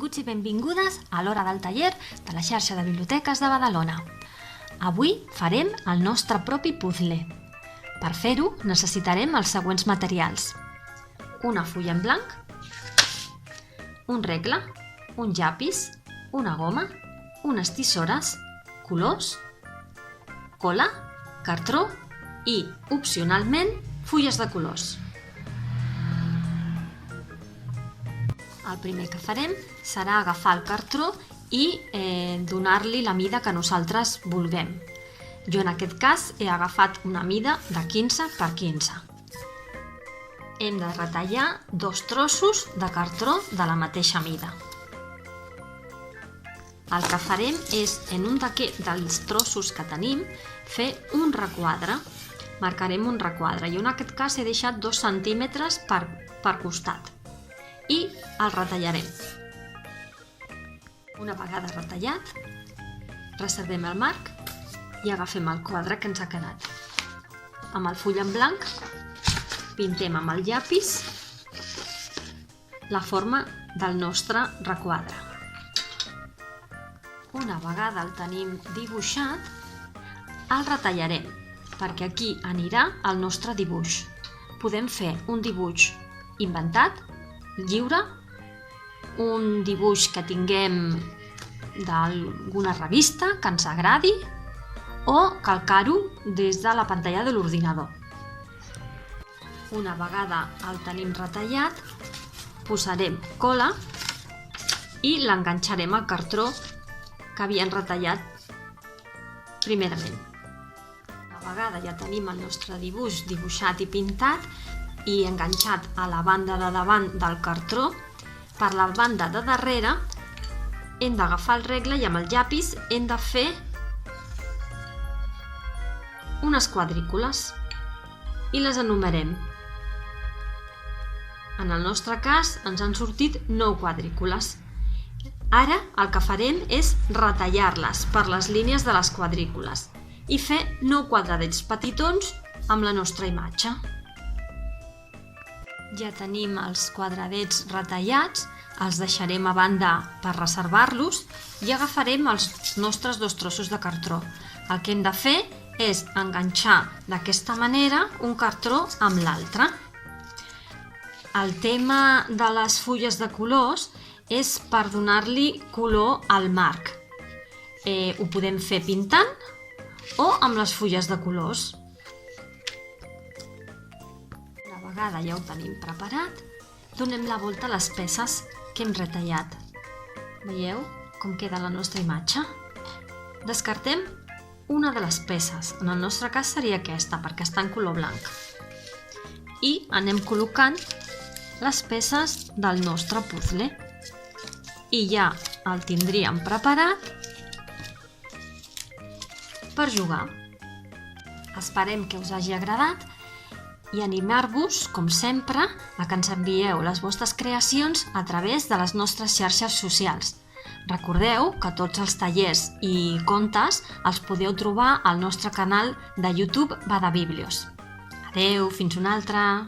Benvinguts i benvingudes a l'hora del taller de la xarxa de biblioteques de Badalona. Avui farem el nostre propi puzzle. Per fer-ho necessitarem els següents materials: una fulla en blanc, un regle, un llapis, una goma, unes tisores, colors, cola, cartró i, opcionalment, fulles de colors. El primer que farem serà agafar el cartró i donar-li la mida que nosaltres vulguem. Jo en aquest cas he agafat una mida de 15 per 15. Hem de retallar 2 trossos de cartró de la mateixa mida. El que farem és, en un dels trossos que tenim, fer un requadre. Marcarem un requadre. Jo en aquest cas he deixat 2 centímetres per costat. I el retallarem. Una vegada retallat, reservem el marc i agafem el quadre que ens ha quedat. Amb el full en blanc pintem amb el llapis la forma del nostre requadre. Una vegada el tenim dibuixat, el retallarem, perquè aquí anirà el nostre dibuix. Podem fer un dibuix inventat, lliure, un dibuix que tinguem d'alguna revista que ens agradi o calcar-ho des de la pantalla de l'ordinador. Una vegada el tenim retallat, posarem cola i l'enganxarem al cartró que havien retallat primerament. Una vegada ja tenim el nostre dibuix dibuixat i pintat i enganxat a la banda de davant del cartró, per la banda de darrere hem d'agafar el regle i amb el llapis hem de fer unes quadrícules i les enumerem. En el nostre cas ens han sortit 9 quadrícules. Ara el que farem és retallar-les per les línies de les quadrícules i fer 9 quadradets petitons amb la nostra imatge. Ja tenim els quadradets retallats, els deixarem a banda per reservar-los i agafarem els nostres 2 trossos de cartró. El que hem de fer és enganxar d'aquesta manera un cartró amb l'altre. El tema de les fulles de colors és per donar-li color al marc. Ho podem fer pintant o amb les fulles de colors. Una vegada ja ho tenim preparat, donem la volta a les peces que hem retallat. Veieu com queda la nostra imatge? Descartem una de les peces, en el nostre cas seria aquesta, perquè està en color blanc. I anem col·locant les peces del nostre puzzle. I ja el tindríem preparat per jugar. Esperem que us hagi agradat i animar-vos, com sempre, a que ens envieu les vostres creacions a través de les nostres xarxes socials. Recordeu que tots els tallers i contes els podeu trobar al nostre canal de YouTube Badabiblios. Adeu, fins una altra!